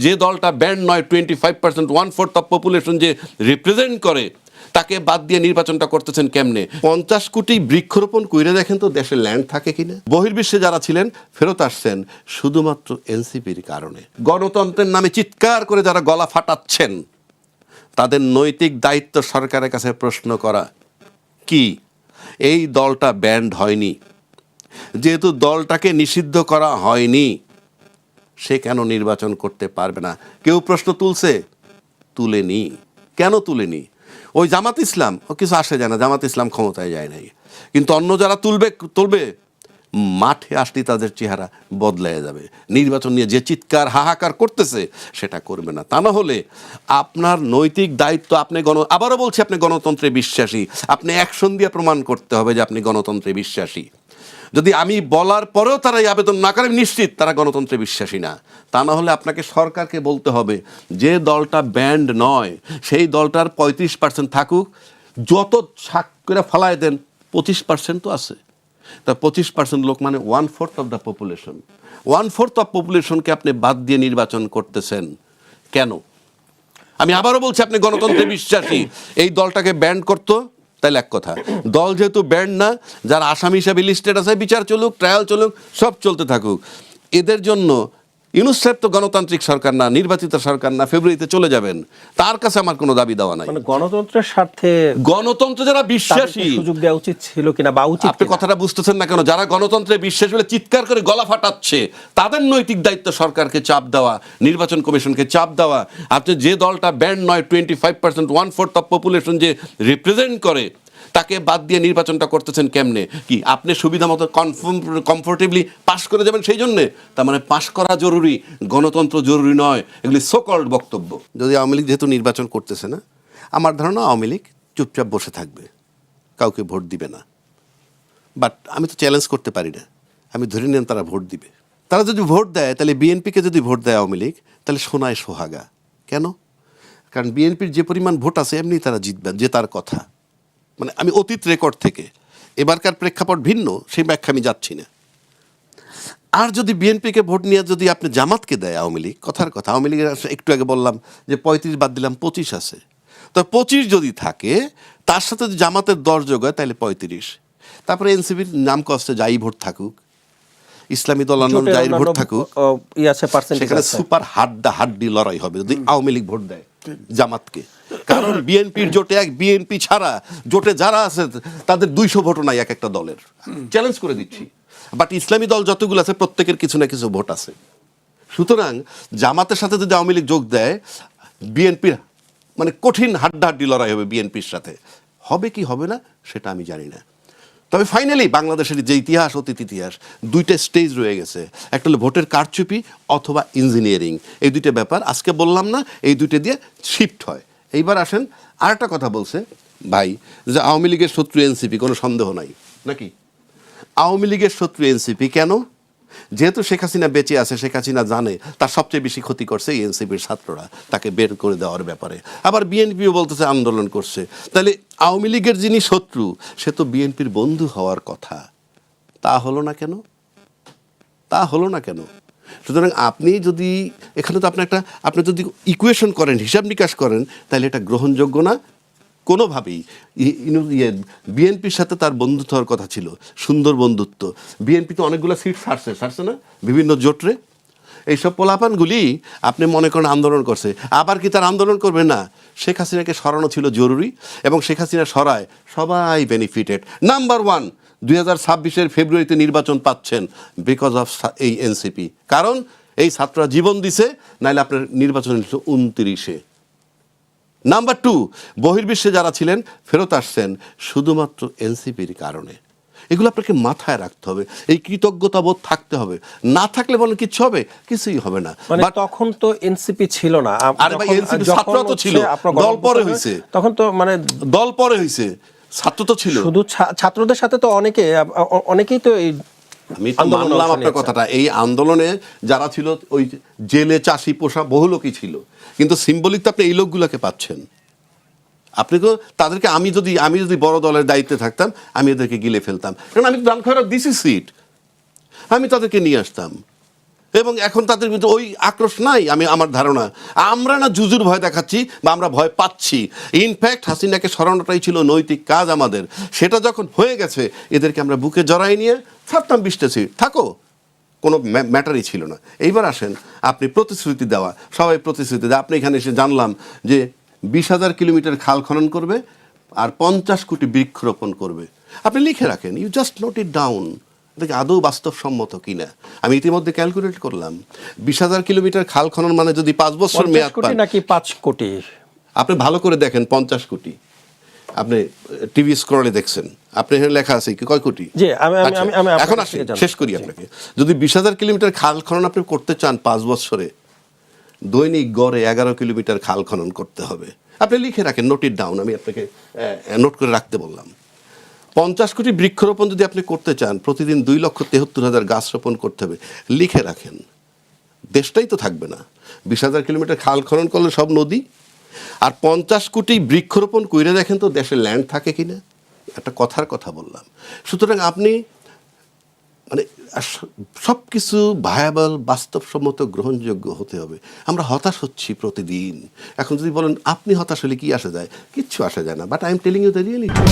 যে দলটা ব্যান্ড নয় 25%, 1/4 অফ পপুলেশন যে রিপ্রেজেন্ট করে, তাকে বাদ দিয়ে নির্বাচনটা করতেছেন কেমনে? 50 কোটি বৃক্ষরোপণ কইরে দেখেন তো দেশে ল্যান্ড থাকে কিনা। বহির্বিশ্বে যারা ছিলেন ফেরত আসছেন শুধুমাত্র এনসিপির কারণে। গণতন্ত্রের নামে চিৎকার করে যারা গলা ফাটাচ্ছেন তাদের নৈতিক দায়িত্ব সরকারের কাছে প্রশ্ন করা। কি এই দলটা ব্যান্ড হয়নি, যেহেতু দলটাকে নিষিদ্ধ করা হয়নি, সে কেন নির্বাচন করতে পারবে না? কেউ প্রশ্ন তুলছে? তুলেনি। কেন তুলেনি? ওই জামাত ইসলাম ও কিছু আসে যায় না, জামাত ইসলাম ক্ষমতায় যায় নাই, কিন্তু অন্য যারা তুলবে মাঠে আসলে তাদের চেহারা বদলায় যাবে। নির্বাচন নিয়ে যে চিৎকার হাহাকার করতেছে সেটা করবে না। তা না হলে আপনার নৈতিক দায়িত্ব, আপনি আবারও বলছি, আপনি গণতন্ত্রে বিশ্বাসী, আপনি অ্যাকশন দিয়ে প্রমাণ করতে হবে যে আপনি গণতন্ত্রে বিশ্বাসী। যদি আমি বলার পরেও তারা এই আবেদন না করে, নিশ্চিত তারা গণতন্ত্রে বিশ্বাসী না। তা না হলে আপনাকে সরকারকে বলতে হবে যে দলটা ব্যান্ড নয় সেই দলটার 35% থাকুক, যত শাক করে ফেলায় দেন 25% তো আছে। তা 25% লোক মানে 1/4 অফ দ্য পপুলেশন। 1/4 অফ পপুলেশনকে আপনি বাদ দিয়ে নির্বাচন করতেছেন কেন? আমি আবারও বলছি, আপনি গণতন্ত্রে বিশ্বাসী, এই দলটাকে ব্যান্ড করতো তাহলে এক কথা। দল যেহেতু ব্যান্ড না, যারা আসামি হিসাবে লিস্টেড আছে বিচার চলুক, ট্রায়াল চলুক, সব চলতে থাকুক। এদের জন্য ইউনূস সাহেব তো গণতান্ত্রিক সরকার না, নির্বাচিত সরকার না, ফেব্রুয়ারিতে চলে যাবেন, তার কাছে আমার কোনো দাবি দেওয়া নাই। মানে গণতন্ত্রের স্বার্থে গণতন্ত্র যারা বিশ্বাসী সুযোগ দেওয়া উচিত ছিল কিনা বা উচিত, আপনি কথাটা বুঝতেছেন না কেন? যারা গণতন্ত্রে বিশ্বাস বলে চিৎকার করে গলা ফাটাচ্ছে তাদের নৈতিক দায়িত্ব সরকারকে চাপ দেওয়া, নির্বাচন কমিশনকে চাপ দেওয়া। আপনি যে দলটা ব্যান্ড নয় 25%, 1/4 অফ পপুলেশন যে রিপ্রেজেন্ট করে, তাকে বাদ দিয়ে নির্বাচনটা করতেছেন কেমনে? কি আপনি সুবিধা মতো কমফোর্টেবলি পাশ করে যাবেন সেই জন্যে? তার মানে পাশ করা জরুরি, গণতন্ত্র জরুরি নয়, এগুলি সোকল্ড বক্তব্য। যদি আওয়ামী লীগ যেহেতু নির্বাচন করতেছে না, আমার ধারণা আওয়ামী লীগ চুপচাপ বসে থাকবে, কাউকে ভোট দিবে না। বাট আমি তো চ্যালেঞ্জ করতে পারি না, আমি ধরে নেন তারা ভোট দিবে। তারা যদি ভোট দেয় তাহলে বিএনপিকে যদি ভোট দেয় আওয়ামী লীগ, তাহলে সোনায় সোহাগা। কেন? কারণ বিএনপির যে পরিমাণ ভোট আছে এমনি তারা জিতবেন, জেতার কথা। মানে আমি অতীত রেকর্ড থেকে, এবারকার প্রেক্ষাপট ভিন্ন, সেই ব্যাখ্যা আমি যাচ্ছি না। আর যদি বিএনপিকে ভোট নিয়ে যদি আপনি জামাতকে দেয় আওয়ামী লীগ, কথার কথা, আওয়ামী লীগের একটু আগে বললাম যে 35 বাদ দিলাম 25 আছে, তো 25 যদি থাকে তার সাথে যদি জামাতের 10 যোগ হয় তাহলে 35। তারপরে এনসিপির নাম কষ্টে যাই ভোট থাকুক, ইসলামী দল অন্য যাই ভোট থাকুক, সেখানে সুপার হাড্ডি লড়াই হবে যদি আওয়ামী লীগ ভোট দেয় জামাতকে। কারণ বিএনপির জোটে বিএনপি ছাড়া জোটে যারা আছে তাদের 200 ভোটও নাই এক একটা দলের, চ্যালেঞ্জ করে দিচ্ছি। বাট ইসলামী দল যতগুলো আছে প্রত্যেকের কিছু না কিছু ভোট আছে। সুতরাং জামাতের সাথে যদি আওয়ামী লীগ যোগ দেয়, বিএনপির মানে কঠিন হাড্ডাহাড্ডি লড়াই হবে বিএনপির সাথে। হবে কি হবে না সেটা আমি জানি না। তবে ফাইনালি বাংলাদেশের যে ইতিহাস, অতীত ইতিহাস, 2টা স্টেজ রয়ে গেছে। একটা হলো ভোটের কারচুপি অথবা ইঞ্জিনিয়ারিং, এই 2টা ব্যাপার আজকে বললাম না, এই 2টা দিয়ে শিফট হয়। এইবার আসেন আরেকটা কথা বলছে ভাই যে আওয়ামী লীগের শত্রু এনসিপি, কোনো সন্দেহ নাই নাকি? আওয়ামী লীগের শত্রু এনসিপি কেন? যেহেতু শেখ হাসিনা বেঁচে আছে, শেখ হাসিনা জানে তার সবচেয়ে বেশি ক্ষতি করছে এই এনসিপির ছাত্ররা, তাকে বের করে দেওয়ার ব্যাপারে। আবার বিএনপিও বলতেছে আন্দোলন করছে। তাহলে আওয়ামী লীগের যিনি শত্রু সে তো বিএনপির বন্ধু হওয়ার কথা, তা হলো না কেন? তা হলো না কেন? সুতরাং আপনি যদি এখানে তো আপনি যদি ইকুয়েশন করেন, হিসাব নিকাশ করেন, তাহলে এটা গ্রহণযোগ্য না কোনোভাবেই। বিএনপির সাথে তার বন্ধুত্ব হওয়ার কথা ছিল, সুন্দর বন্ধুত্ব। বিএনপি তো অনেকগুলো সিট ছাড়ছে না বিভিন্ন জোটরে। এইসব পোলাপানগুলি আপনি মনে করেন আন্দোলন করছে, আবার কি তার আন্দোলন করবে না? শেখ হাসিনাকে সরানো ছিল জরুরি, এবং শেখ হাসিনা সরায় সবাই বেনিফিটেড। নাম্বার 1, 2026 ফেব্রুয়ারিতে নির্বাচন পাচ্ছেন বিকজ অফ এই এনসিপি। কারণ এই ছাত্ররা জীবন দিছে, নাহলে আপনার নির্বাচন হচ্ছে 29-এ। নাম্বার 2, বহির্বিশ্বে যারা ছিলেন ফেরত আসছেন শুধুমাত্র এনসিপির কারণে। এগুলো আপনাকে মাথায় রাখতে হবে, এই কৃতজ্ঞতা বোধ থাকতে হবে। না থাকলে বলেন কিছু হবে? কিছুই হবে না। তখন তো এনসিপি ছিল না, আরে ভাই এনসিপি ছাত্র তো ছিল, দল পরে হয়েছে। তখন তো মানে দল পরে হয়েছে, ছাত্র তো ছিল। শুধু ছাত্রদের সাথে তো অনেকেই তো এই আমি তো মানলাম আপনার কথাটা। এই আন্দোলনে যারা ছিল ওই জেলে চাষি পোষা বহু লোকই ছিল, কিন্তু সিম্বলিক তো আপনি এই লোকগুলোকে পাচ্ছেন। আপনি তো তাদেরকে, আমি যদি বড় দলের দায়িত্বে থাকতাম আমি এদেরকে গিলে ফেলতাম, কারণ আমি দান খারাপ দিছি সিট, আমি তাদেরকে নিয়ে আসতাম। এবং এখন তাদের কিন্তু ওই আক্রোশ নাই। আমার ধারণা আমরা না জুজুর ভয় দেখাচ্ছি বা আমরা ভয় পাচ্ছি, ইনফ্যাক্ট হাসিনাকে সরানোটাই ছিল নৈতিক কাজ আমাদের। সেটা যখন হয়ে গেছে এদেরকে আমরা বুকে জড়াই নিয়ে ছাড়তাম 20টা সিট, থাকো, কোনো ম্যাটারই ছিল না। এইবার আসেন আপনি প্রতিশ্রুতি দেওয়া, সবাই প্রতিশ্রুতি দেয়। আপনি এখানে এসে জানলাম যে 20,000 কিলোমিটার খাল খনন করবে আর 50 কোটি বৃক্ষরোপণ করবে। আপনি লিখে রাখেন, you just note it down. এটা কি আদৌ বাস্তবসম্মত কিনা? আমি ইতিমধ্যে ক্যালকুলেট করলাম, 20,000 কিলোমিটার খাল খনন মানে যদি 5 বছর মেয়াদ পান, নাকি 5 কোটি, আপনি ভালো করে দেখেন 50 কোটি। আপনি টিভি স্ক্রলে দেখছেন, আপনি এখানে লেখা আছে কি কয় কোটি। জি, আমি এখন আসি, শেষ করি আপনাকে। যদি 20,000 কিলোমিটার খাল খনন আপনি করতে চান 5 বছরে, দৈনিক গড়ে 11 কিলোমিটার খাল খনন করতে হবে। আপনি লিখে রাখেন, নোট ইট ডাউন, আমি আপনাকে নোট করে রাখতে বললাম। 50 কোটি বৃক্ষরোপণ যদি আপনি করতে চান, প্রতিদিন 2,73,000 গাছ রোপণ করতে হবে, লিখে রাখেন। দেশটাই তো থাকবে না। 20,000 কিলোমিটার খাল খনন করলে সব নদী, আর 50 কোটি বৃক্ষরোপণ কইরে দেখেন তো দেশে ল্যান্ড থাকে কিনা। একটা কথার কথা বললাম। সুতরাং আপনি মানে সব কিছু ভায়াবল, বাস্তবসম্মত, গ্রহণযোগ্য হতে হবে। আমরা হতাশ হচ্ছি প্রতিদিন। এখন যদি বলেন আপনি হতাশ হলে কি আসে যায়, কিচ্ছু আসে যায় না, but I am telling you the reality.